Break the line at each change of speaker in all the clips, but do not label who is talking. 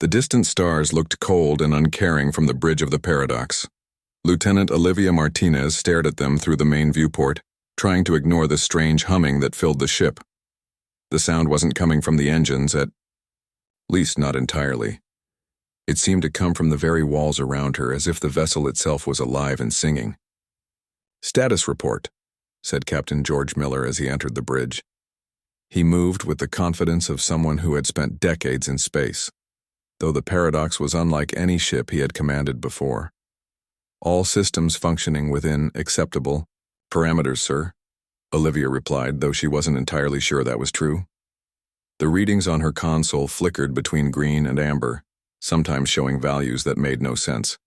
The distant stars looked cold and uncaring from the bridge of the paradox. Lieutenant Olivia Martinez stared at them through the main viewport, trying to ignore the strange humming that filled the ship. The sound wasn't coming from the engines, at least not entirely. It seemed to come from the very walls around her, as if the vessel itself was alive and singing. "Status report," said Captain George Miller as he entered the bridge. He moved with the confidence of someone who had spent decades in space, though the Paradox was unlike any ship he had commanded before. "All systems functioning within acceptable parameters, sir," Olivia replied, though she wasn't entirely sure that was true. The readings on her console flickered between green and amber, sometimes showing values that made no sense.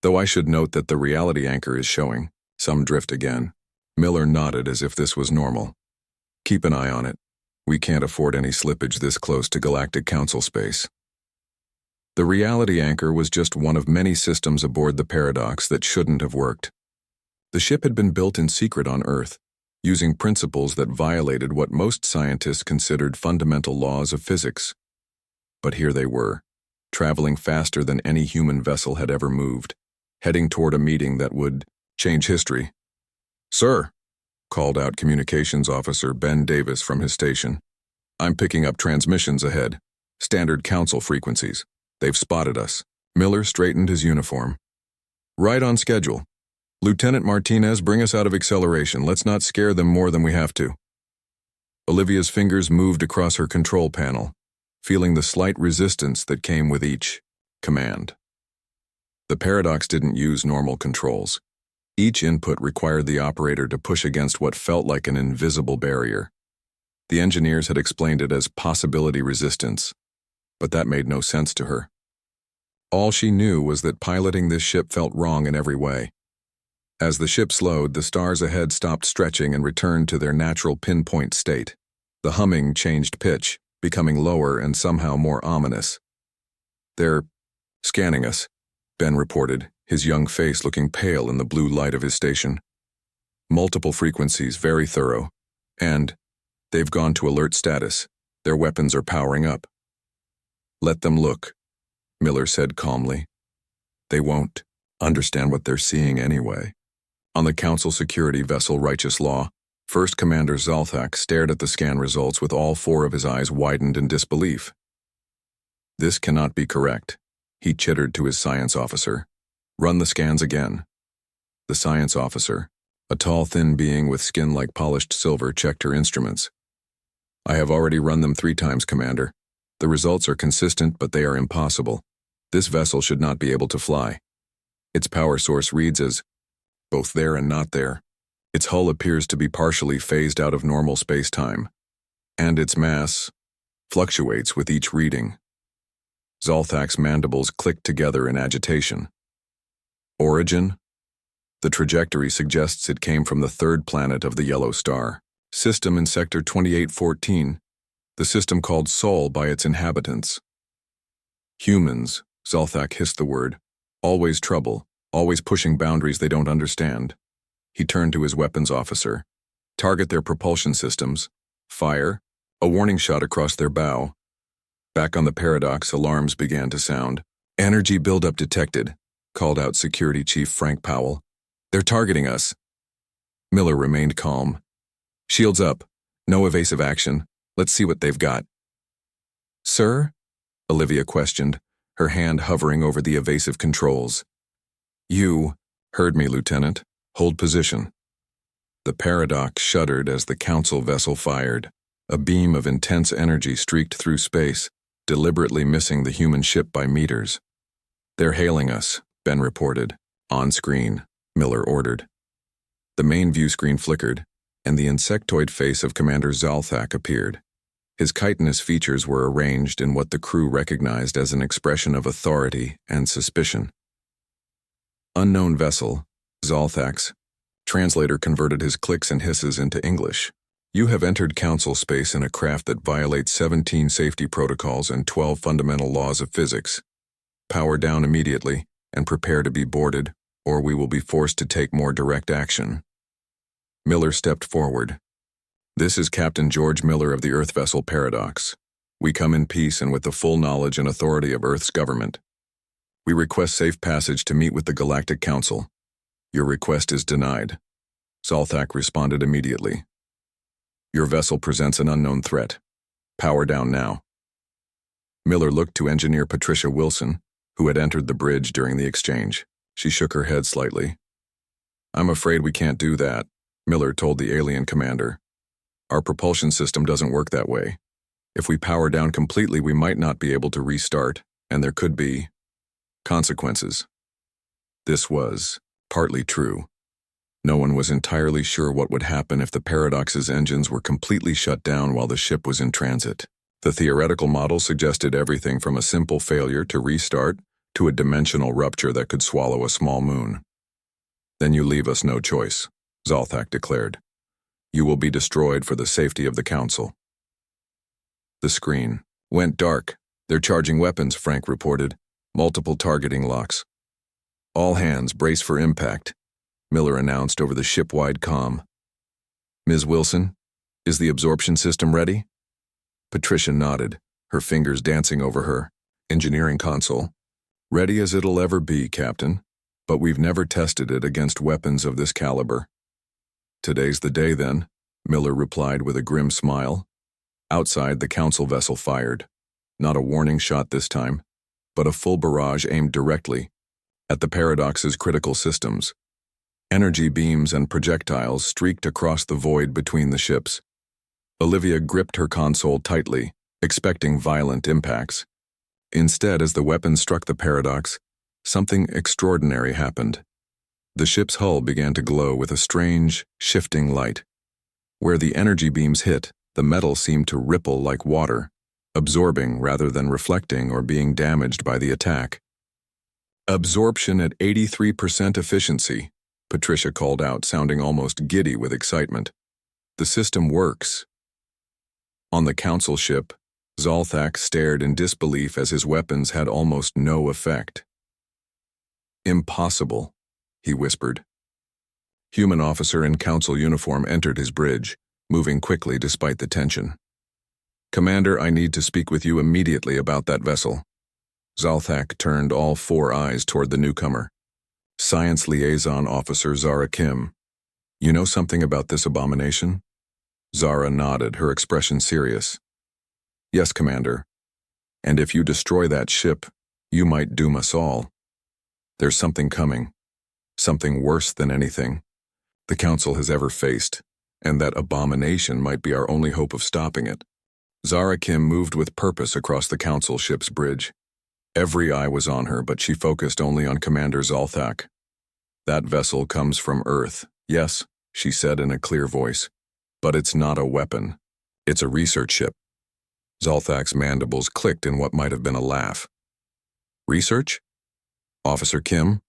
"Though I should note that the reality anchor is showing some drift again." Miller nodded as if this was normal. "Keep an eye on it. We can't afford any slippage this close to Galactic Council space." The reality anchor was just one of many systems aboard the Paradox that shouldn't have worked. The ship had been built in secret on Earth, using principles that violated what most scientists considered fundamental laws of physics. But here they were, traveling faster than any human vessel had ever moved, heading toward a meeting that would change history. "Sir," called out Communications Officer Ben Davis from his station. "I'm picking up transmissions ahead. Standard council frequencies. They've spotted us." Miller straightened his uniform. "Right on schedule. Lieutenant Martinez, bring us out of acceleration. Let's not scare them more than we have to." Olivia's fingers moved across her control panel, feeling the slight resistance that came with each command. The Paradox didn't use normal controls. Each input required the operator to push against what felt like an invisible barrier. The engineers had explained it as possibility resistance, but that made no sense to her. All she knew was that piloting this ship felt wrong in every way. As the ship slowed, the stars ahead stopped stretching and returned to their natural pinpoint state. The humming changed pitch, becoming lower and somehow more ominous. "They're scanning us," Ben reported, his young face looking pale in the blue light of his station. "Multiple frequencies, very thorough. And they've gone to alert status. Their weapons are powering up." "Let them look," Miller said calmly. "They won't understand what they're seeing anyway." On the Council security vessel Righteous Law, First Commander Zalthak stared at the scan results with all four of his eyes widened in disbelief. "This cannot be correct," he chittered to his science officer. "Run the scans again." The science officer, a tall, thin being with skin like polished silver, checked her instruments. "I have already run them 3 times, Commander. The results are consistent, but they are impossible. This vessel should not be able to fly. Its power source reads as both there and not there. Its hull appears to be partially phased out of normal space-time, and its mass fluctuates with each reading." Zalthak's mandibles clicked together in agitation. "Origin? The trajectory suggests it came from the 3rd planet of the Yellow Star. System in Sector 2814, the system called Sol by its inhabitants." "Humans," Zalthak hissed the word. "Always trouble. Always pushing boundaries they don't understand." He turned to his weapons officer. "Target their propulsion systems. Fire." A warning shot across their bow. Back on the Paradox, alarms began to sound. "Energy buildup detected," called out Security Chief Frank Powell. "They're targeting us." Miller remained calm. "Shields up. No evasive action. Let's see what they've got." "Sir?" Olivia questioned, her hand hovering over the evasive controls. "You heard me, Lieutenant. Hold position." The Paradox shuddered as the Council vessel fired. A beam of intense energy streaked through space, deliberately missing the human ship by meters. "They're hailing us," Ben reported. "On screen," Miller ordered. The main view screen flickered, and the insectoid face of Commander Zalthak appeared. His chitinous features were arranged in what the crew recognized as an expression of authority and suspicion. "Unknown vessel," Zalthak's translator converted his clicks and hisses into English. "You have entered Council space in a craft that violates 17 safety protocols and 12 fundamental laws of physics. Power down immediately and prepare to be boarded, or we will be forced to take more direct action." Miller stepped forward. "This is Captain George Miller of the Earth vessel Paradox. We come in peace and with the full knowledge and authority of Earth's government. We request safe passage to meet with the Galactic Council. Your request is denied. Zalthak responded immediately. Your vessel presents an unknown threat. Power down now. Miller looked to Engineer Patricia Wilson, who had entered the bridge during the exchange. She shook her head slightly. I'm afraid we can't do that, Miller told the alien commander. Our propulsion system doesn't work that way. If we power down completely, we might not be able to restart, and there could be consequences. This was partly true. No one was entirely sure what would happen if the Paradox's engines were completely shut down while the ship was in transit. The theoretical model suggested everything from a simple failure to restart to a dimensional rupture that could swallow a small moon. Then you leave us no choice, Zalthak declared. You will be destroyed for the safety of the Council. The screen went dark. They're charging weapons, Frank reported. Multiple targeting locks. All hands brace for impact, Miller announced over the ship-wide comm. Ms. Wilson, is the absorption system ready? Patricia nodded, her fingers dancing over her engineering console. Ready as it'll ever be, Captain, but we've never tested it against weapons of this caliber. Today's the day, then, Miller replied with a grim smile. Outside, the Council vessel fired. Not a warning shot this time, but a full barrage aimed directly at the Paradox's critical systems. Energy beams and projectiles streaked across the void between the ships. Olivia gripped her console tightly, expecting violent impacts. Instead, as the weapon struck the Paradox, something extraordinary happened. The ship's hull began to glow with a strange, shifting light. Where the energy beams hit, the metal seemed to ripple like water, absorbing rather than reflecting or being damaged by the attack. Absorption at 83% efficiency, Patricia called out, sounding almost giddy with excitement. The system works. On the Council ship, Zalthak stared in disbelief as his weapons had almost no effect. Impossible, he whispered. Human officer in Council uniform entered his bridge, moving quickly despite the tension. Commander, I need to speak with you immediately about that vessel. Zalthak turned all four eyes toward the newcomer. Science Liaison Officer Zara Kim. You know something about this abomination? Zara nodded, her expression serious. Yes, Commander. And if you destroy that ship, you might doom us all. There's something coming. Something worse than anything the Council has ever faced, and that abomination might be our only hope of stopping it. Zara Kim moved with purpose across the Council ship's bridge. Every eye was on her, but she focused only on Commander Zalthak. That vessel comes from Earth, yes, she said in a clear voice. But it's not a weapon. It's a research ship. Zalthak's mandibles clicked in what might have been a laugh. Research? Officer Kim,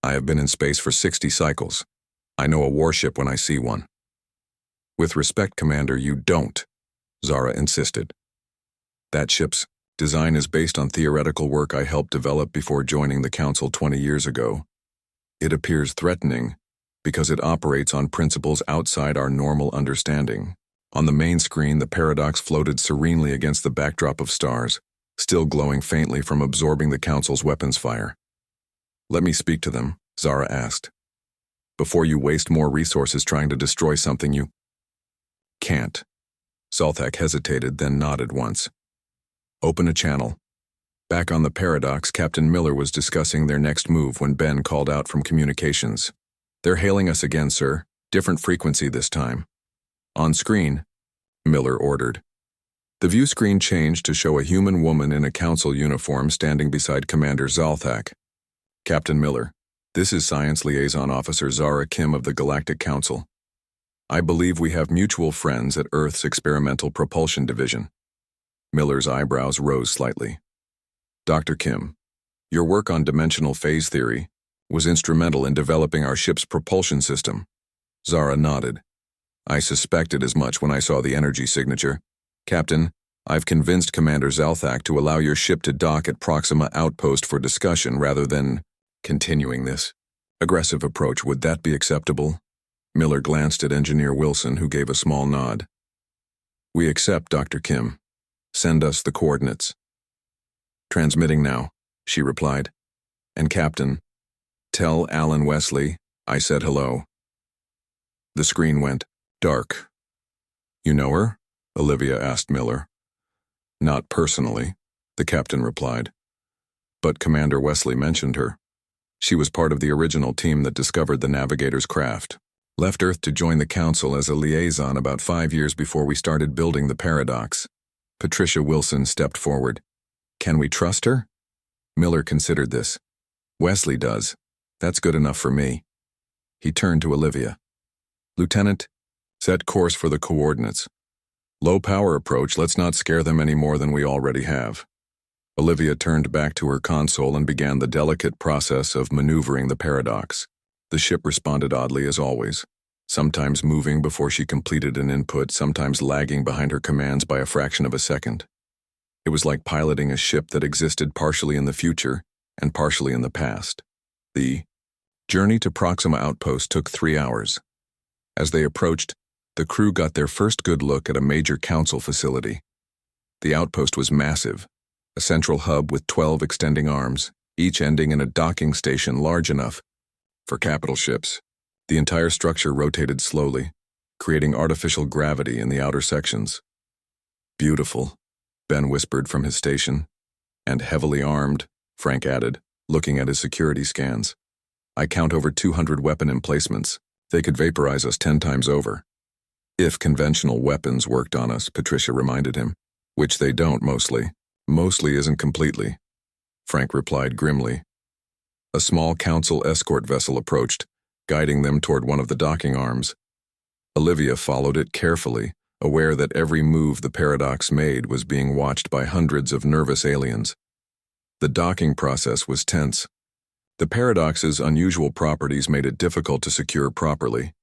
I have been in space for 60 cycles. I know a warship when I see one. With respect, Commander, you don't, Zara insisted. That ship's design is based on theoretical work I helped develop before joining the Council 20 years ago. It appears threatening because it operates on principles outside our normal understanding. On the main screen, the Paradox floated serenely against the backdrop of stars, still glowing faintly from absorbing the Council's weapons fire. Let me speak to them, Zara asked. Before you waste more resources trying to destroy something you can't. Zalthak hesitated, then nodded once. Open a channel. Back on the Paradox, Captain Miller was discussing their next move when Ben called out from communications. They're hailing us again, sir. Different frequency this time. On screen, Miller ordered. The view screen changed to show a human woman in a Council uniform standing beside Commander Zalthak. Captain Miller, this is Science Liaison Officer Zara Kim of the Galactic Council. I believe we have mutual friends at Earth's Experimental Propulsion Division. Miller's eyebrows rose slightly. Dr. Kim, your work on dimensional phase theory was instrumental in developing our ship's propulsion system. Zara nodded. I suspected as much when I saw the energy signature. Captain, I've convinced Commander Zalthak to allow your ship to dock at Proxima Outpost for discussion rather than continuing this aggressive approach. Would that be acceptable? Miller glanced at Engineer Wilson, who gave a small nod. We accept, Dr. Kim. Send us the coordinates. Transmitting now, she replied. And Captain, tell Alan Wesley I said hello. The screen went dark. You know her? Olivia asked Miller. Not personally, the captain replied. But Commander Wesley mentioned her. She was part of the original team that discovered the Navigator's craft. Left Earth to join the Council as a liaison about 5 years before we started building the Paradox. Patricia Wilson stepped forward. Can we trust her? Miller considered this. Wesley does. That's good enough for me. He turned to Olivia. Lieutenant, set course for the coordinates. Low power approach, let's not scare them any more than we already have. Olivia turned back to her console and began the delicate process of maneuvering the Paradox. The ship responded oddly as always, sometimes moving before she completed an input, sometimes lagging behind her commands by a fraction of a second. It was like piloting a ship that existed partially in the future and partially in the past. The journey to Proxima Outpost took 3 hours. As they approached, the crew got their first good look at a major council facility. The outpost was massive, a central hub with 12 extending arms, each ending in a docking station large enough for capital ships. The entire structure rotated slowly, creating artificial gravity in the outer sections. Beautiful, Ben whispered from his station. And heavily armed, Frank added, looking at his security scans. I count over 200 weapon emplacements. They could vaporize us 10 times over. If conventional weapons worked on us, Patricia reminded him. Which they don't mostly. Mostly isn't completely. Frank replied grimly. A small council escort vessel approached, guiding them toward one of the docking arms. Olivia followed it carefully, aware that every move the Paradox made was being watched by hundreds of nervous aliens. The docking process was tense. The Paradox's unusual properties made it difficult to secure properly.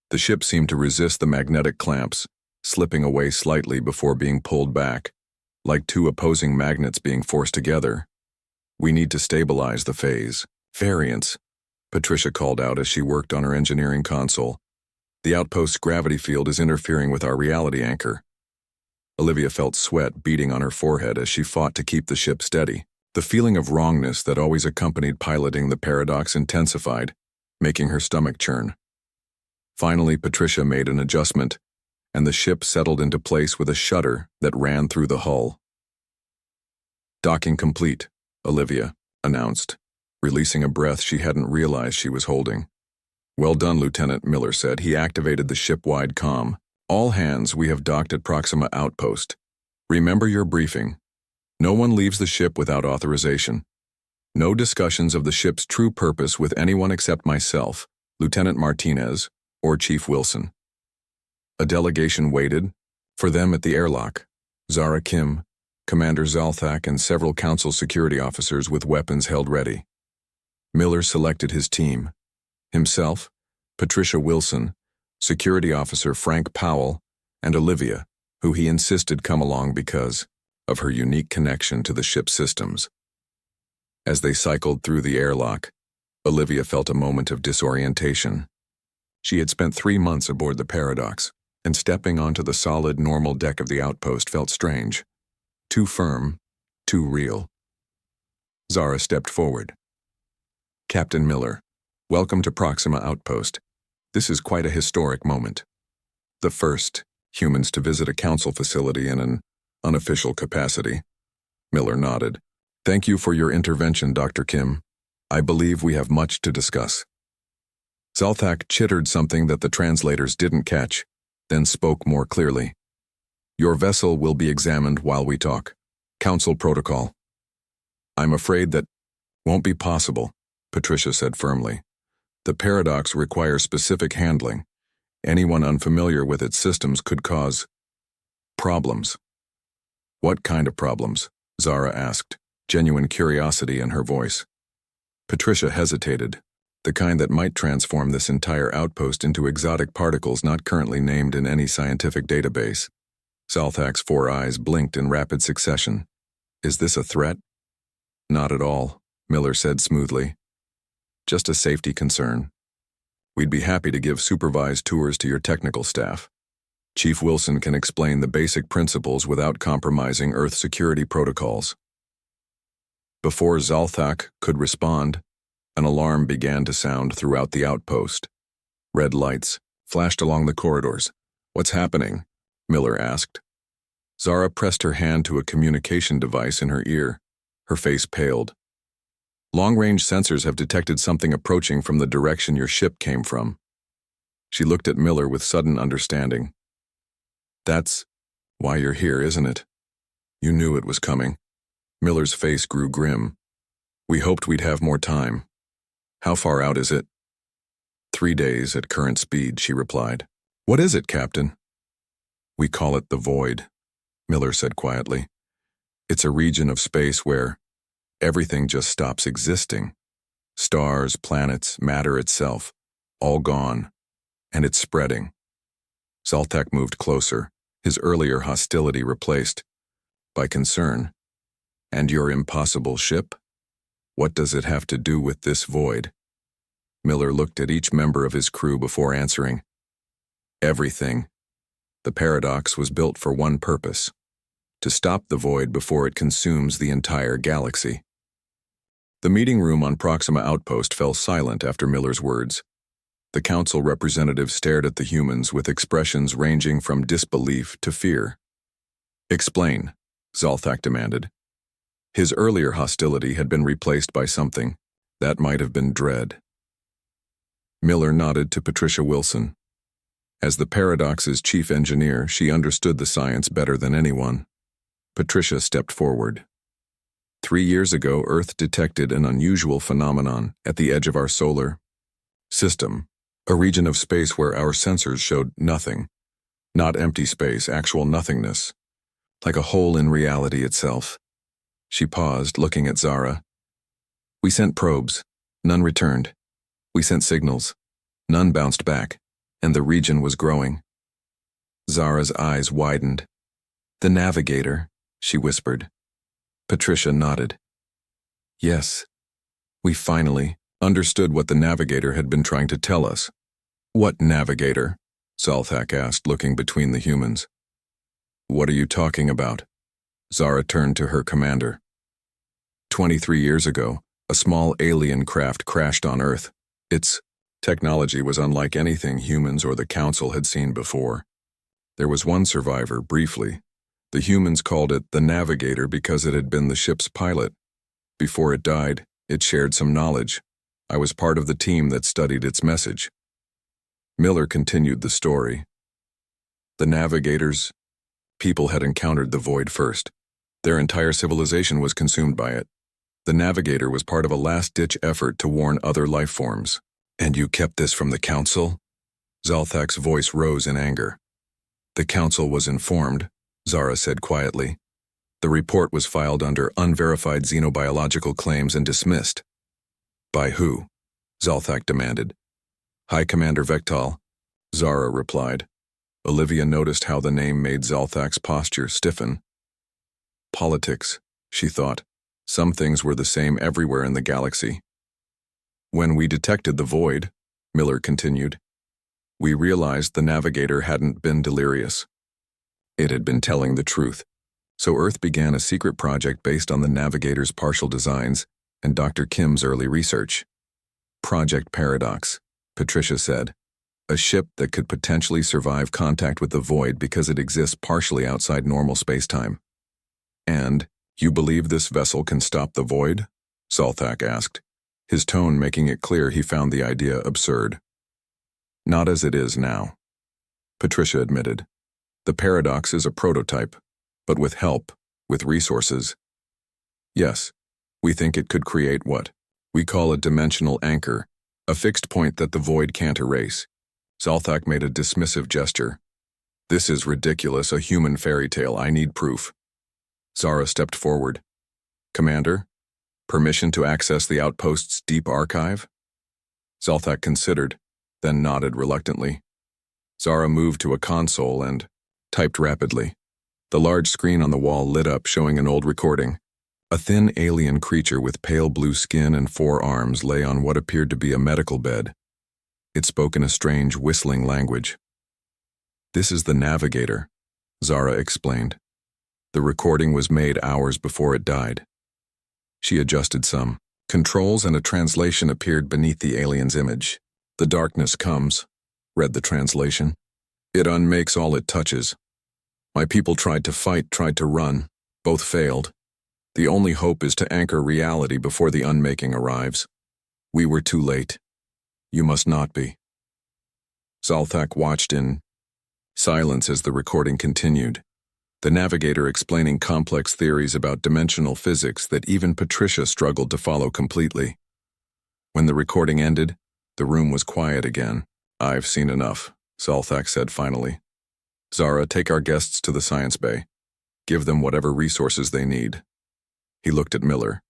The ship seemed to resist the magnetic clamps, slipping away slightly before being pulled back, like two opposing magnets being forced together. We need to stabilize the phase. Variance, Patricia called out as she worked on her engineering console. The outpost's gravity field is interfering with our reality anchor. Olivia felt sweat beading on her forehead as she fought to keep the ship steady. The feeling of wrongness that always accompanied piloting the Paradox intensified, making her stomach churn. Finally, Patricia made an adjustment, and the ship settled into place with a shudder that ran through the hull. Docking complete, Olivia announced, releasing a breath she hadn't realized she was holding. Well done, Lieutenant, Miller said. He activated the ship-wide comm. All hands, we have docked at Proxima Outpost. Remember your briefing. No one leaves the ship without authorization. No discussions of the ship's true purpose with anyone except myself, Lieutenant Martinez, or Chief Wilson. A delegation waited for them at the airlock. Zara Kim, Commander Zalthak, and several council security officers with weapons held ready. Miller selected his team. Himself, Patricia Wilson, Security Officer Frank Powell, and Olivia, who he insisted come along because of her unique connection to the ship's systems. As they cycled through the airlock, Olivia felt a moment of disorientation. She had spent 3 months aboard the Paradox, and stepping onto the solid, normal deck of the outpost felt strange. Too firm, too real. Zara stepped forward. Captain Miller, welcome to Proxima Outpost. This is quite a historic moment. The first humans to visit a council facility in an unofficial capacity. Miller nodded. Thank you for your intervention, Dr. Kim. I believe we have much to discuss. Zalthak chittered something that the translators didn't catch, then spoke more clearly. Your vessel will be examined while we talk. Council protocol. I'm afraid that won't be possible, Patricia said firmly. The Paradox requires specific handling. Anyone unfamiliar with its systems could cause problems. What kind of problems? Zara asked, genuine curiosity in her voice. Patricia hesitated. The kind that might transform this entire outpost into exotic particles not currently named in any scientific database. Zalthak's 4 eyes blinked in rapid succession. Is this a threat? Not at all, Miller said smoothly. Just a safety concern. We'd be happy to give supervised tours to your technical staff. Chief Wilson can explain the basic principles without compromising Earth security protocols. Before Zalthak could respond, an alarm began to sound throughout the outpost. Red lights flashed along the corridors. "What's happening?" Miller asked. Zara pressed her hand to a communication device in her ear. Her face paled. "Long-range sensors have detected something approaching from the direction your ship came from." She looked at Miller with sudden understanding. "That's why you're here, isn't it? You knew it was coming." Miller's face grew grim. "We hoped we'd have more time." "How far out is it?" 3 days at current speed," she replied. "What is it, Captain?" "We call it the Void," Miller said quietly. "It's a region of space where everything just stops existing. Stars, planets, matter itself, all gone, and it's spreading." Zaltak moved closer, his earlier hostility replaced by concern. "And your impossible ship? What does it have to do with this void?" Miller looked at each member of his crew before answering. "Everything. The paradox was built for one purpose: to stop the void before it consumes the entire galaxy." The meeting room on Proxima Outpost fell silent after Miller's words. The council representatives stared at the humans with expressions ranging from disbelief to fear. "Explain," Zalthak demanded. His earlier hostility had been replaced by something that might have been dread. Miller nodded to Patricia Wilson. As the Paradox's chief engineer, she understood the science better than anyone. Patricia stepped forward. 3 years ago, Earth detected an unusual phenomenon at the edge of our solar system, a region of space where our sensors showed nothing. Not empty space, actual nothingness, like a hole in reality itself. She paused, looking at Zara. "We sent probes. None returned. We sent signals. None bounced back, and the region was growing." Zara's eyes widened. "The Navigator," she whispered. Patricia nodded. "Yes, we finally understood what the Navigator had been trying to tell us." "What Navigator?" Zalthak asked, looking between the humans. "What are you talking about?" Zara turned to her commander. 23 years ago, a small alien craft crashed on Earth. Its technology was unlike anything humans or the Council had seen before. There was one survivor, briefly. The humans called it the Navigator because it had been the ship's pilot. Before it died, it shared some knowledge. I was part of the team that studied its message. Miller continued the story. The Navigator's people had encountered the void first. Their entire civilization was consumed by it. The Navigator was part of a last-ditch effort to warn other life forms. "And you kept this from the Council?" Zalthak's voice rose in anger. "The Council was informed," Zara said quietly. "The report was filed under unverified xenobiological claims and dismissed." "By who?" Zalthak demanded. "High Commander Vektal," Zara replied. Olivia noticed how the name made Zalthak's posture stiffen. Politics, she thought. Some things were the same everywhere in the galaxy. "When we detected the void," Miller continued, "we realized the Navigator hadn't been delirious. It had been telling the truth. So Earth began a secret project based on the Navigator's partial designs and Dr. Kim's early research. Project Paradox, Patricia said. A ship that could potentially survive contact with the void because it exists partially outside normal spacetime. "And you believe this vessel can stop the void?" Zalthak asked, his tone making it clear he found the idea absurd. "Not as it is now," Patricia admitted. "The Paradox is a prototype, but with help, with resources. Yes, we think it could create what we call a dimensional anchor, a fixed point that the void can't erase." Zalthak made a dismissive gesture. "This is ridiculous, a human fairy tale. I need proof." Zara stepped forward. "Commander, permission to access the outpost's deep archive?" Zalthak considered, then nodded reluctantly. Zara moved to a console and typed rapidly. The large screen on the wall lit up, showing an old recording. A thin alien creature with pale blue skin and 4 arms lay on what appeared to be a medical bed. It spoke in a strange, whistling language. This is the navigator, Zara explained. The recording was made hours before it died. She adjusted some controls and a translation appeared beneath the alien's image. The darkness comes, read the translation. It unmakes all it touches. My people tried to fight, tried to run. Both failed. The only hope is to anchor reality before the unmaking arrives. We were too late. You must not be. Zalthak watched in silence as the recording continued, the navigator explaining complex theories about dimensional physics that even Patricia struggled to follow completely. When the recording ended, the room was quiet again. I've seen enough, Zalthak said finally. Zara, take our guests to the science bay. Give them whatever resources they need. He looked at Miller.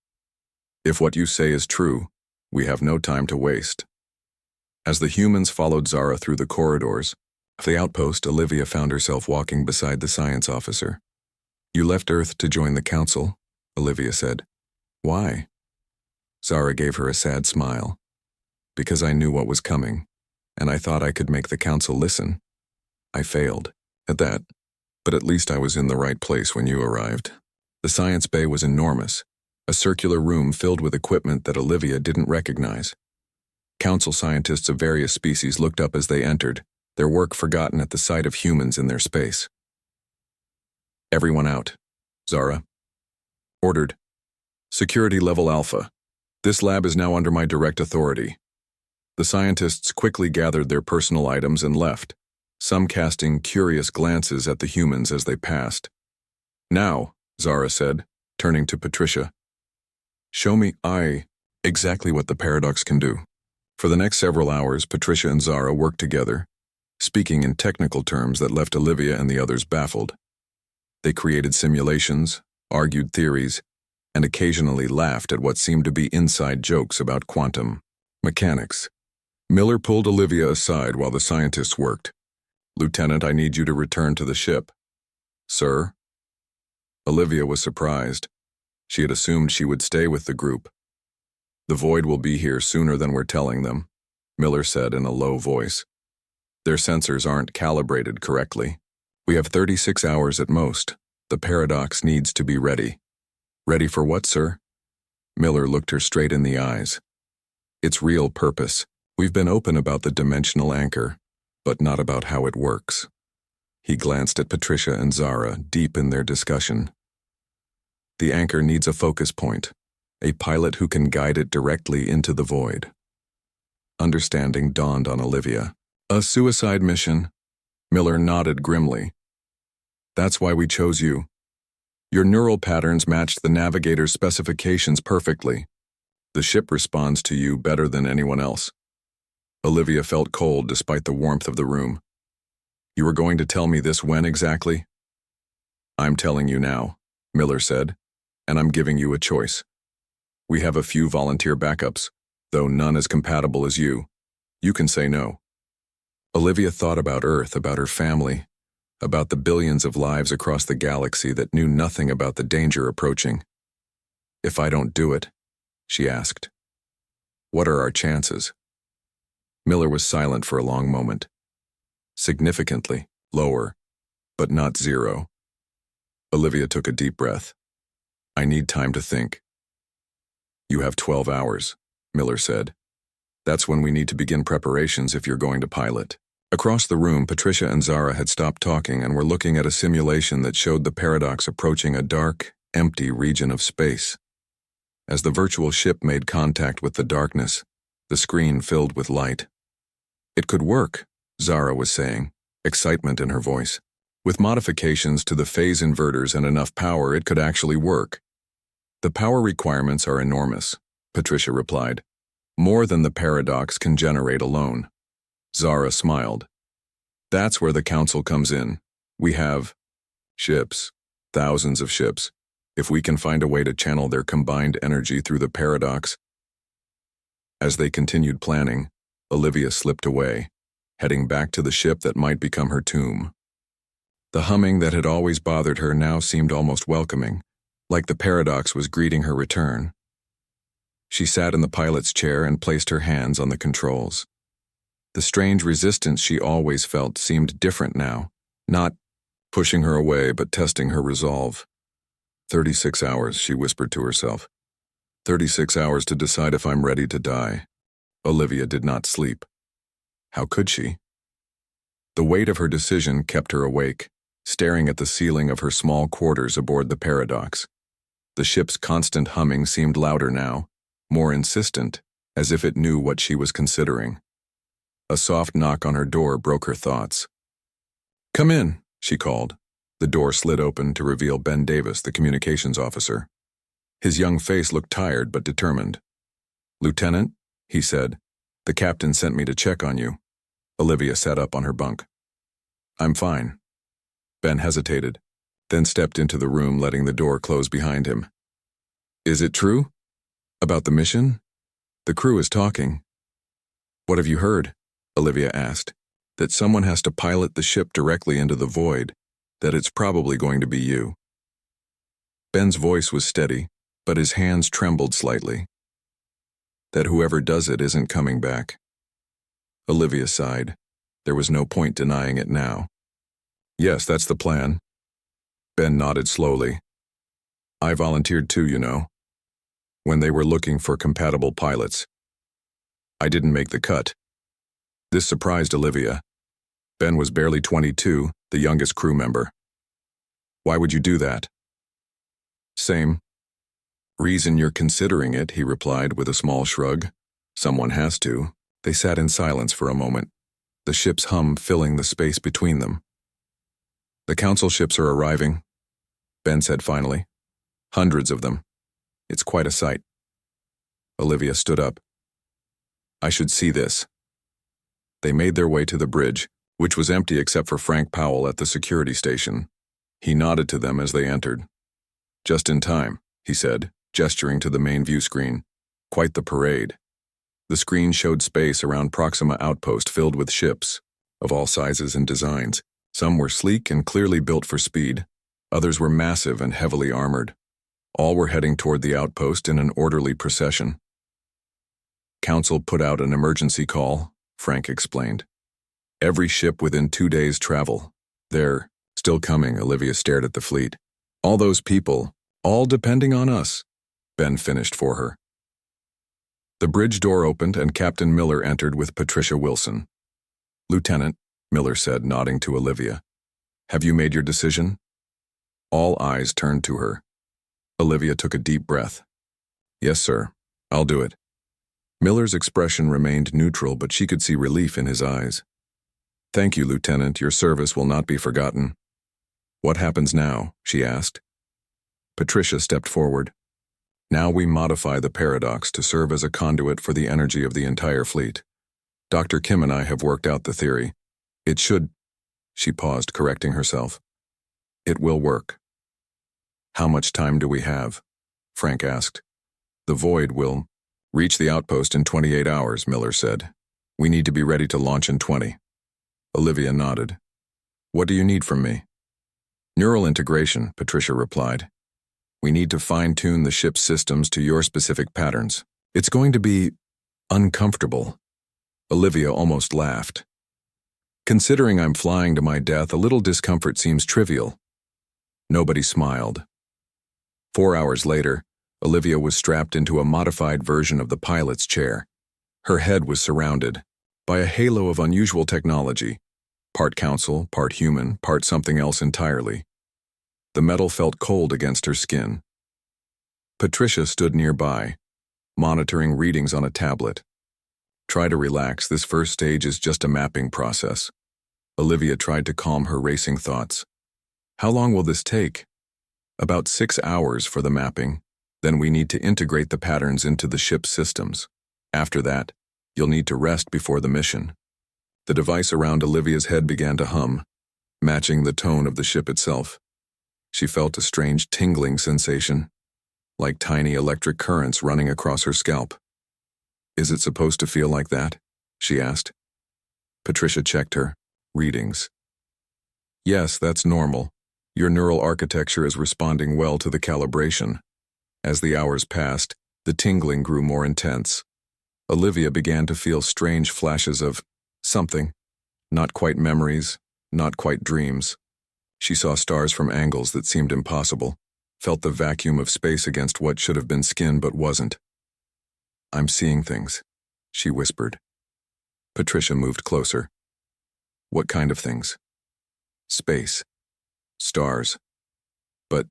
If what you say is true, we have no time to waste. As the humans followed Zara through the corridors, of the outpost, Olivia found herself walking beside the science officer. You left Earth to join the council, Olivia said. Why? Zara gave her a sad smile. Because I knew what was coming, and I thought I could make the council listen. I failed at that, but at least I was in the right place when you arrived. The science bay was enormous, a circular room filled with equipment that Olivia didn't recognize. Council scientists of various species looked up as they entered, their work forgotten at the sight of humans in their space. Everyone out, Zara. Ordered. Security level Alpha. This lab is now under my direct authority. The scientists quickly gathered their personal items and left, some casting curious glances at the humans as they passed. Now, Zara said, turning to Patricia. Show me exactly what the paradox can do. For the next several hours, Patricia and Zara worked together, speaking in technical terms that left Olivia and the others baffled. They created simulations, argued theories, and occasionally laughed at what seemed to be inside jokes about quantum mechanics. Miller pulled Olivia aside while the scientists worked. Lieutenant, I need you to return to the ship. Sir? Olivia was surprised. She had assumed she would stay with the group. The void will be here sooner than we're telling them, Miller said in a low voice. Their sensors aren't calibrated correctly. We have 36 hours at most. The paradox needs to be ready. Ready for what, sir? Miller looked her straight in the eyes. Its real purpose. We've been open about the dimensional anchor, but not about how it works. He glanced at Patricia and Zara, deep in their discussion. The anchor needs a focus point, a pilot who can guide it directly into the void. Understanding dawned on Olivia. A suicide mission? Miller nodded grimly. That's why we chose you. Your neural patterns matched the navigator's specifications perfectly. The ship responds to you better than anyone else. Olivia felt cold despite the warmth of the room. You were going to tell me this when exactly? I'm telling you now, Miller said, and I'm giving you a choice. We have a few volunteer backups, though none as compatible as you. You can say no. Olivia thought about Earth, about her family, about the billions of lives across the galaxy that knew nothing about the danger approaching. If I don't do it, she asked, what are our chances? Miller was silent for a long moment. Significantly lower, but not zero. Olivia took a deep breath. I need time to think. You have 12 hours, Miller said. That's when we need to begin preparations if you're going to pilot. Across the room, Patricia and Zara had stopped talking and were looking at a simulation that showed the paradox approaching a dark, empty region of space. As the virtual ship made contact with the darkness, the screen filled with light. It could work, Zara was saying, excitement in her voice. With modifications to the phase inverters and enough power, it could actually work. The power requirements are enormous, Patricia replied. More than the paradox can generate alone. Zara smiled. That's where the council comes in. We have ships, thousands of ships. If we can find a way to channel their combined energy through the paradox. As they continued planning, Olivia slipped away, heading back to the ship that might become her tomb. The humming that had always bothered her now seemed almost welcoming, like the paradox was greeting her return. She sat in the pilot's chair and placed her hands on the controls. The strange resistance she always felt seemed different now, not pushing her away but testing her resolve. 36 hours, she whispered to herself. 36 hours to decide if I'm ready to die. Olivia did not sleep. How could she? The weight of her decision kept her awake, staring at the ceiling of her small quarters aboard the Paradox. The ship's constant humming seemed louder now, more insistent, as if it knew what she was considering. A soft knock on her door broke her thoughts. "Come in," she called. The door slid open to reveal Ben Davis, the communications officer. His young face looked tired but determined. "Lieutenant," he said, "the captain sent me to check on you." Olivia sat up on her bunk. "I'm fine." Ben hesitated, then stepped into the room, letting the door close behind him. "Is it true? About the mission? The crew is talking." "What have you heard?" Olivia asked. "That someone has to pilot the ship directly into the void, that it's probably going to be you." Ben's voice was steady, but his hands trembled slightly. "That whoever does it isn't coming back." Olivia sighed. There was no point denying it now. "Yes, that's the plan." Ben nodded slowly. "I volunteered too, you know, when they were looking for compatible pilots. I didn't make the cut." This surprised Olivia. Ben was barely 22, the youngest crew member. "Why would you do that?" "Same reason you're considering it," he replied with a small shrug. "Someone has to." They sat in silence for a moment, the ship's hum filling the space between them. "The council ships are arriving," Ben said finally. "Hundreds of them. It's quite a sight." Olivia stood up. "I should see this." They made their way to the bridge, which was empty except for Frank Powell at the security station. He nodded to them as they entered. "Just in time," he said, gesturing to the main view screen. "Quite the parade." The screen showed space around Proxima Outpost filled with ships, of all sizes and designs. Some were sleek and clearly built for speed. Others were massive and heavily armored. All were heading toward the outpost in an orderly procession. "Council put out an emergency call," Frank explained. "Every ship within 2 days' travel. They're still coming." Olivia stared at the fleet. "All those people, all depending on us," Ben finished for her. The bridge door opened and Captain Miller entered with Patricia Wilson. "Lieutenant," Miller said, nodding to Olivia. "Have you made your decision?" All eyes turned to her. Olivia took a deep breath. "Yes, sir. I'll do it." Miller's expression remained neutral, but she could see relief in his eyes. "Thank you, Lieutenant. Your service will not be forgotten." "What happens now?" she asked. Patricia stepped forward. "Now we modify the Paradox to serve as a conduit for the energy of the entire fleet. Dr. Kim and I have worked out the theory. It should—" She paused, correcting herself. "It will work." "How much time do we have?" Frank asked. "The void will reach the outpost in 28 hours, Miller said. "We need to be ready to launch in 20. Olivia nodded. "What do you need from me?" "Neural integration," Patricia replied. "We need to fine-tune the ship's systems to your specific patterns. It's going to be uncomfortable." Olivia almost laughed. "Considering I'm flying to my death, a little discomfort seems trivial." Nobody smiled. 4 hours later, Olivia was strapped into a modified version of the pilot's chair. Her head was surrounded by a halo of unusual technology, part council, part human, part something else entirely. The metal felt cold against her skin. Patricia stood nearby, monitoring readings on a tablet. "Try to relax, this first stage is just a mapping process." Olivia tried to calm her racing thoughts. "How long will this take?" "About 6 hours for the mapping. Then we need to integrate the patterns into the ship's systems. After that, you'll need to rest before the mission." The device around Olivia's head began to hum, matching the tone of the ship itself. She felt a strange tingling sensation, like tiny electric currents running across her scalp. "Is it supposed to feel like that?" she asked. Patricia checked her. "Readings." "Yes, that's normal. Your neural architecture is responding well to the calibration." As the hours passed, the tingling grew more intense. Olivia began to feel strange flashes of something, not quite memories, not quite dreams. She saw stars from angles that seemed impossible, felt the vacuum of space against what should have been skin but wasn't. "I'm seeing things," she whispered. Patricia moved closer. "What kind of things?" "Space. Stars. But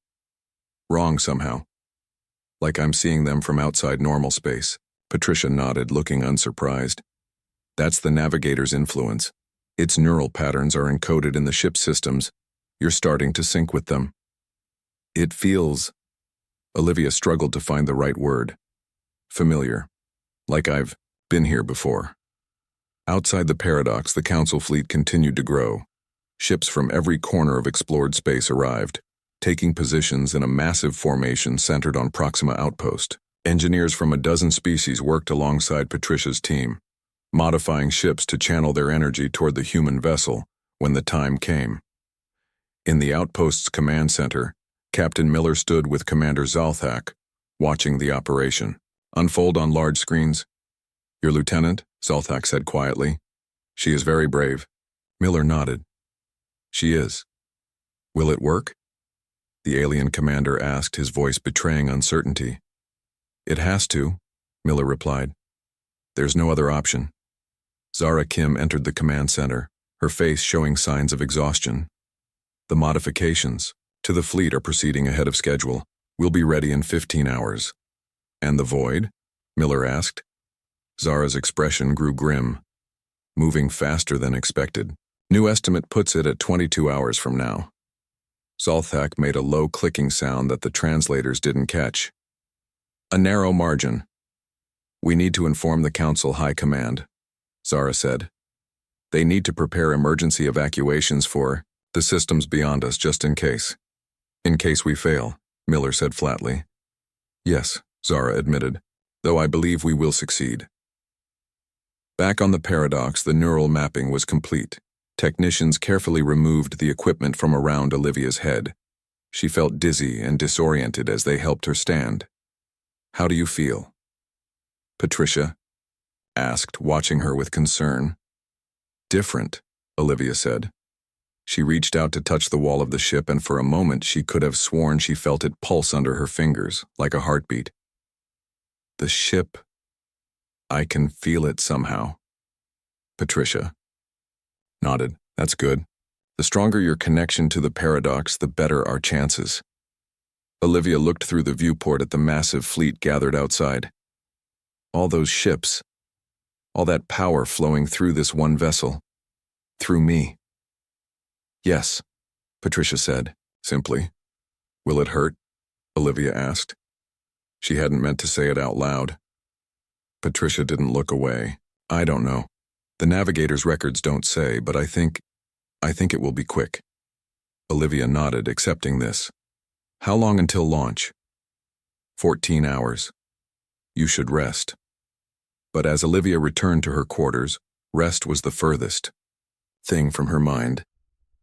wrong somehow. Like I'm seeing them from outside normal space." Patricia nodded, looking unsurprised. "That's the navigator's influence. Its neural patterns are encoded in the ship's systems. You're starting to sync with them. It feels..." Olivia struggled to find the right word. "Familiar. Like I've been here before." Outside the paradox, the Council fleet continued to grow. Ships from every corner of explored space arrived, taking positions in a massive formation centered on Proxima Outpost. Engineers from a dozen species worked alongside Patricia's team, modifying ships to channel their energy toward the human vessel when the time came. In the outpost's command center, Captain Miller stood with Commander Zalthak, watching the operation unfold on large screens. "Your lieutenant," Zalthak said quietly. "She is very brave." Miller nodded. "She is. Will it work?" the alien commander asked, his voice betraying uncertainty. "It has to," Miller replied. "There's no other option." Zara Kim entered the command center, her face showing signs of exhaustion. "The modifications to the fleet are proceeding ahead of schedule. We'll be ready in 15 hours. "And the void?" Miller asked. Zara's expression grew grim. "Moving faster than expected. New estimate puts it at 22 hours from now." Zalthak made a low clicking sound that the translators didn't catch. "A narrow margin. We need to inform the Council High Command," Zara said. "They need to prepare emergency evacuations for the systems beyond us just in case." "In case we fail," Miller said flatly. "Yes," Zara admitted, "though I believe we will succeed." Back on the paradox, the neural mapping was complete. Technicians carefully removed the equipment from around Olivia's head. She felt dizzy and disoriented as they helped her stand. "How do you feel?" Patricia asked, watching her with concern. "Different," Olivia said. She reached out to touch the wall of the ship, and for a moment she could have sworn she felt it pulse under her fingers, like a heartbeat. "The ship. I can feel it somehow." Patricia nodded. "That's good. The stronger your connection to the paradox, the better our chances." Olivia looked through the viewport at the massive fleet gathered outside. All those ships. All that power flowing through this one vessel. Through me. "Yes," Patricia said, simply. "Will it hurt?" Olivia asked. She hadn't meant to say it out loud. Patricia didn't look away. "I don't know. The navigator's records don't say, but I think it will be quick." Olivia nodded, accepting this. "How long until launch?" 14 hours. "You should rest." But as Olivia returned to her quarters, rest was the furthest thing from her mind.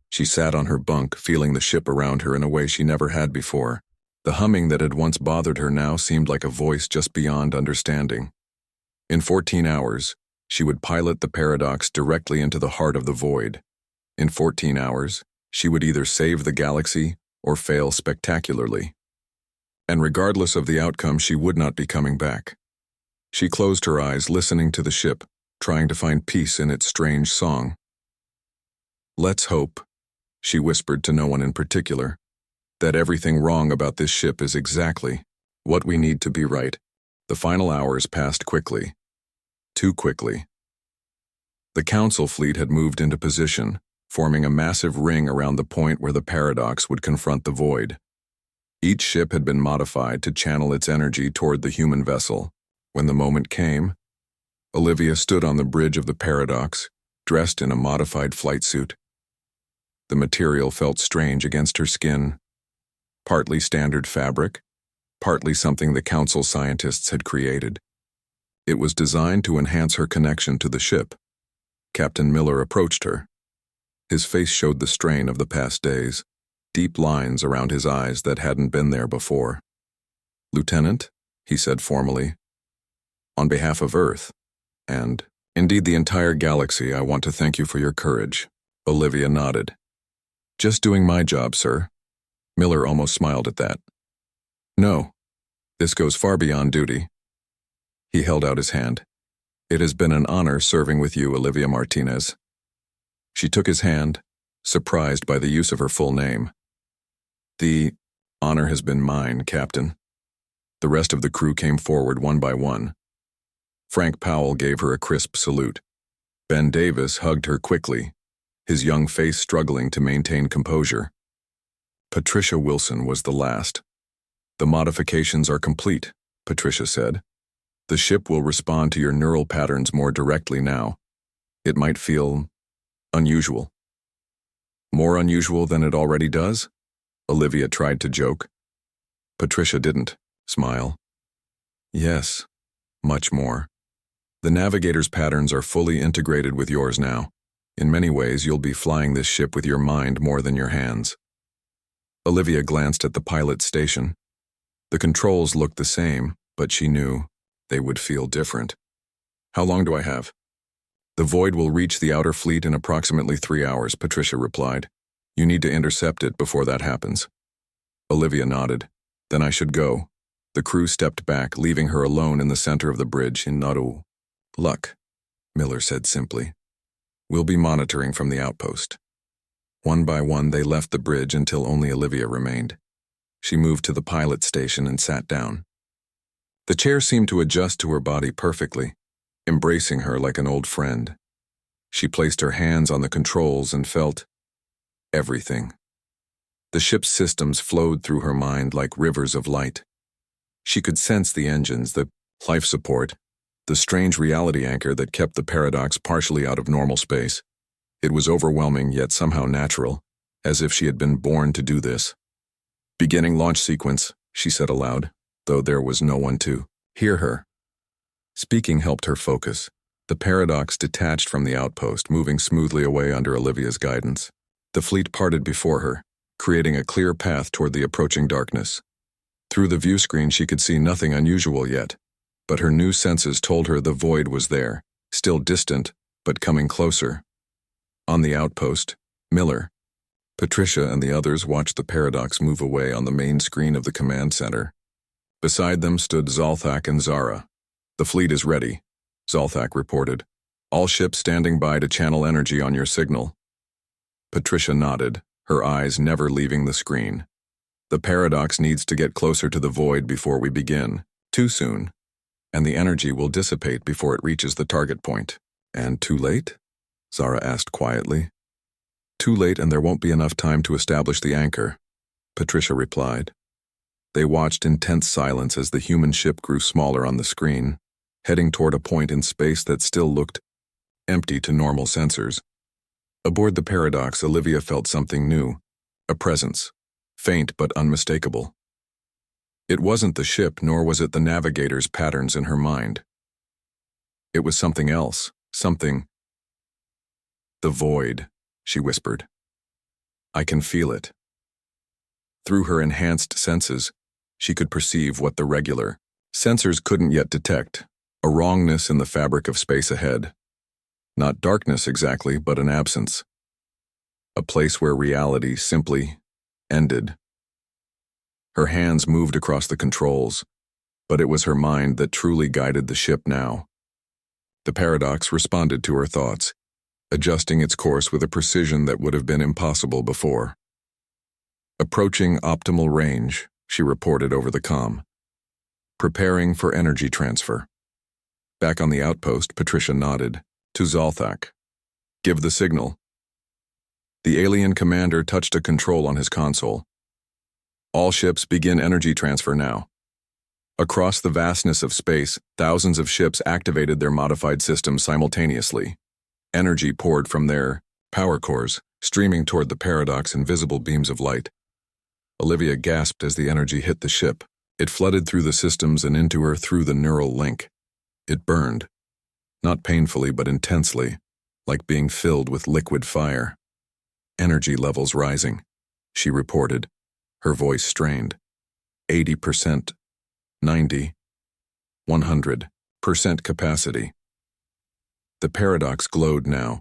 She sat on her bunk, feeling the ship around her in a way she never had before. The humming that had once bothered her now seemed like a voice just beyond understanding. In 14 hours, she would pilot the paradox directly into the heart of the void. In 14 hours, she would either save the galaxy or fail spectacularly. And regardless of the outcome, she would not be coming back. She closed her eyes, listening to the ship, trying to find peace in its strange song. "Let's hope," she whispered to no one in particular, "that everything wrong about this ship is exactly what we need to be right." The final hours passed quickly. Too quickly. The Council fleet had moved into position, forming a massive ring around the point where the paradox would confront the void. Each ship had been modified to channel its energy toward the human vessel. When the moment came, Olivia stood on the bridge of the paradox, dressed in a modified flight suit. The material felt strange against her skin, partly standard fabric, partly something the Council scientists had created. It was designed to enhance her connection to the ship. Captain Miller approached her. His face showed the strain of the past days, deep lines around his eyes that hadn't been there before. "Lieutenant," he said formally, "on behalf of Earth, and indeed the entire galaxy, I want to thank you for your courage. Olivia nodded. Just doing my job, sir. Miller almost smiled at that. No, this goes far beyond duty. He held out his hand. It has been an honor serving with you, Olivia Martinez. She took his hand, surprised by the use of her full name. The honor has been mine, Captain. The rest of the crew came forward one by one. Frank Powell gave her a crisp salute. Ben Davis hugged her quickly, his young face struggling to maintain composure. Patricia Wilson was the last. The modifications are complete, Patricia said. The ship will respond to your neural patterns more directly now. It might feel unusual. More unusual than it already does? Olivia tried to joke. Patricia didn't smile. Yes, much more. The navigator's patterns are fully integrated with yours now. In many ways, you'll be flying this ship with your mind more than your hands. Olivia glanced at the pilot's station. The controls looked the same, but she knew they would feel different. How long do I have? The Void will reach the outer fleet in approximately 3 hours, Patricia replied. You need to intercept it before that happens. Olivia nodded. Then I should go. The crew stepped back, leaving her alone in the center of the bridge in Nauru. Luck, Miller said simply. We'll be monitoring from the outpost. One by one, they left the bridge until only Olivia remained. She moved to the pilot station and sat down. The chair seemed to adjust to her body perfectly, embracing her like an old friend. She placed her hands on the controls and felt everything. The ship's systems flowed through her mind like rivers of light. She could sense the engines, the life support, the strange reality anchor that kept the paradox partially out of normal space. It was overwhelming yet somehow natural, as if she had been born to do this. Beginning launch sequence, she said aloud, though there was no one to hear her. Speaking helped her focus. The paradox detached from the outpost, moving smoothly away under Olivia's guidance. The fleet parted before her, creating a clear path toward the approaching darkness. Through the view screen she could see nothing unusual yet, but her new senses told her the Void was there, still distant, but coming closer. On the outpost, Miller, Patricia and the others watched the paradox move away on the main screen of the command center. Beside them stood Zolthak and Zara. The fleet is ready, Zolthak reported. All ships standing by to channel energy on your signal. Patricia nodded, her eyes never leaving the screen. The paradox needs to get closer to the Void before we begin. Too soon. And the energy will dissipate before it reaches the target point. And too late? Zara asked quietly. Too late, and there won't be enough time to establish the anchor, Patricia replied. They watched in tense silence as the human ship grew smaller on the screen, heading toward a point in space that still looked empty to normal sensors. Aboard the paradox, Olivia felt something new, a presence, faint but unmistakable. It wasn't the ship, nor was it the navigator's patterns in her mind. It was something else, something. The Void, she whispered. I can feel it. Through her enhanced senses, she could perceive what the regular sensors couldn't yet detect, a wrongness in the fabric of space ahead. Not darkness exactly, but an absence. A place where reality simply ended. Her hands moved across the controls, but it was her mind that truly guided the ship now. The paradox responded to her thoughts, adjusting its course with a precision that would have been impossible before. Approaching optimal range, she reported over the comm. Preparing for energy transfer. Back on the outpost, Patricia nodded to Zolthak. Give the signal. The alien commander touched a control on his console. All ships begin energy transfer now. Across the vastness of space, thousands of ships activated their modified systems simultaneously. Energy poured from their power cores, streaming toward the paradox in visible beams of light. Olivia gasped as the energy hit the ship. It flooded through the systems and into her through the neural link. It burned, not painfully but intensely, like being filled with liquid fire. Energy levels rising, she reported, her voice strained. 80%, 90, 100% capacity. The paradox glowed now,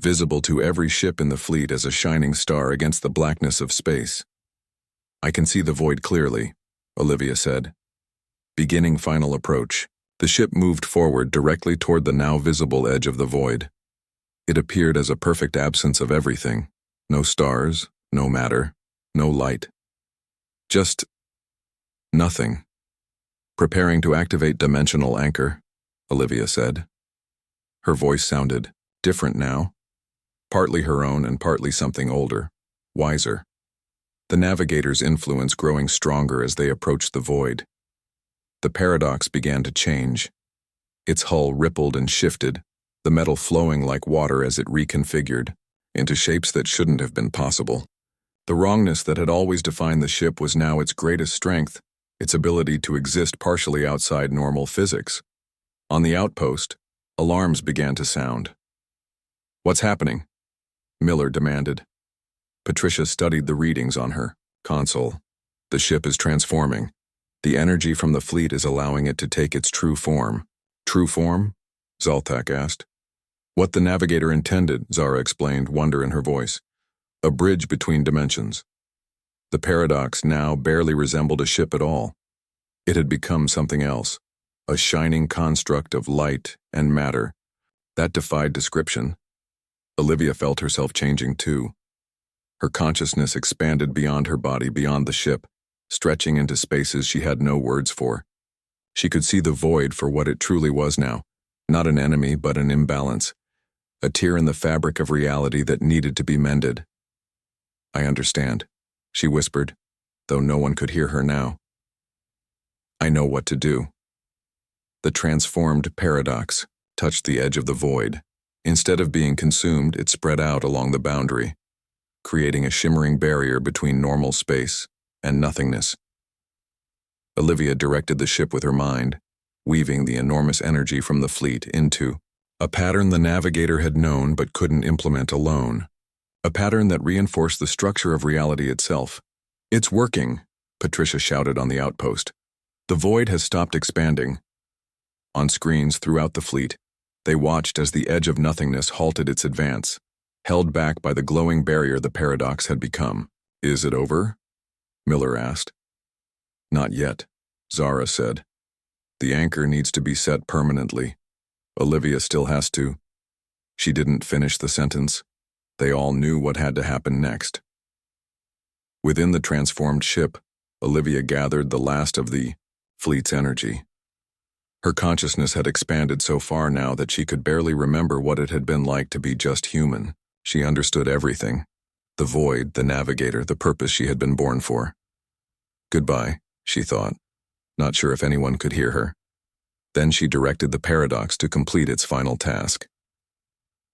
visible to every ship in the fleet as a shining star against the blackness of space. "I can see the void clearly," Olivia said. Beginning final approach, the ship moved forward directly toward the now visible edge of the void. It appeared as a perfect absence of everything. No stars, no matter, no light. Just nothing. "Preparing to activate dimensional anchor," Olivia said. Her voice sounded different now, partly her own and partly something older, wiser. The navigator's influence growing stronger as they approached the void. The paradox began to change. Its hull rippled and shifted, the metal flowing like water as it reconfigured, into shapes that shouldn't have been possible. The wrongness that had always defined the ship was now its greatest strength, its ability to exist partially outside normal physics. On the outpost, alarms began to sound. "What's happening?" Miller demanded. Patricia studied the readings on her console. "The ship is transforming. The energy from the fleet is allowing it to take its true form." "True form?" Zoltak asked. "What the navigator intended," Zara explained, wonder in her voice. "A bridge between dimensions." The paradox now barely resembled a ship at all. It had become something else, a shining construct of light and matter. That defied description. Olivia felt herself changing too. Her consciousness expanded beyond her body, beyond the ship, stretching into spaces she had no words for. She could see the void for what it truly was now, not an enemy but an imbalance, a tear in the fabric of reality that needed to be mended. "I understand," she whispered, though no one could hear her now. "I know what to do." The transformed paradox touched the edge of the void. Instead of being consumed, it spread out along the boundary, creating a shimmering barrier between normal space and nothingness. Olivia directed the ship with her mind, weaving the enormous energy from the fleet into a pattern the navigator had known but couldn't implement alone, a pattern that reinforced the structure of reality itself. "It's working," Patricia shouted on the outpost. "The void has stopped expanding." On screens throughout the fleet, they watched as the edge of nothingness halted its advance, held back by the glowing barrier the paradox had become. "Is it over?" Miller asked. "Not yet," Zara said. "The anchor needs to be set permanently. Olivia still has to." She didn't finish the sentence. They all knew what had to happen next. Within the transformed ship, Olivia gathered the last of the fleet's energy. Her consciousness had expanded so far now that she could barely remember what it had been like to be just human. She understood everything. The void, the navigator, the purpose she had been born for. "Goodbye," she thought, not sure if anyone could hear her. Then she directed the paradox to complete its final task.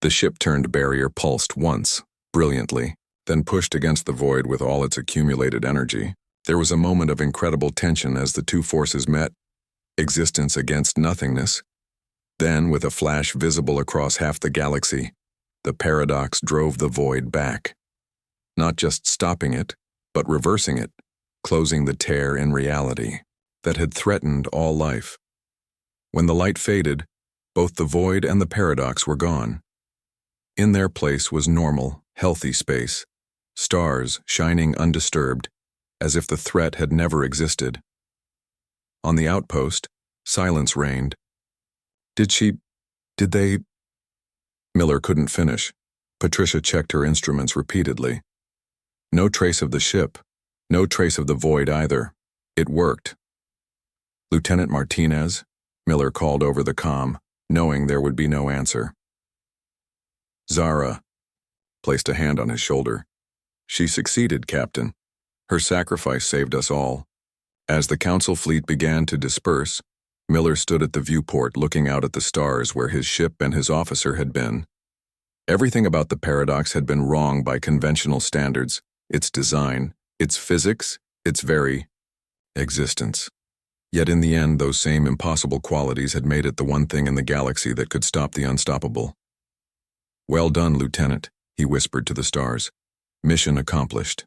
The ship-turned barrier pulsed once, brilliantly, then pushed against the void with all its accumulated energy. There was a moment of incredible tension as the two forces met, existence against nothingness. Then, with a flash visible across half the galaxy, the paradox drove the void back. Not just stopping it, but reversing it, closing the tear in reality that had threatened all life. When the light faded, both the void and the paradox were gone. In their place was normal, healthy space, stars shining undisturbed, as if the threat had never existed. On the outpost, silence reigned. Did they? Miller couldn't finish. Patricia checked her instruments repeatedly. No trace of the ship, no trace of the void either. It worked. "Lieutenant Martinez," Miller called over the comm, knowing there would be no answer. Zara placed a hand on his shoulder. "She succeeded, Captain. Her sacrifice saved us all." As the Council fleet began to disperse, Miller stood at the viewport looking out at the stars where his ship and his officer had been. Everything about the paradox had been wrong by conventional standards, its design, its physics, its very existence. Yet in the end, those same impossible qualities had made it the one thing in the galaxy that could stop the unstoppable. "Well done, Lieutenant," he whispered to the stars. "Mission accomplished."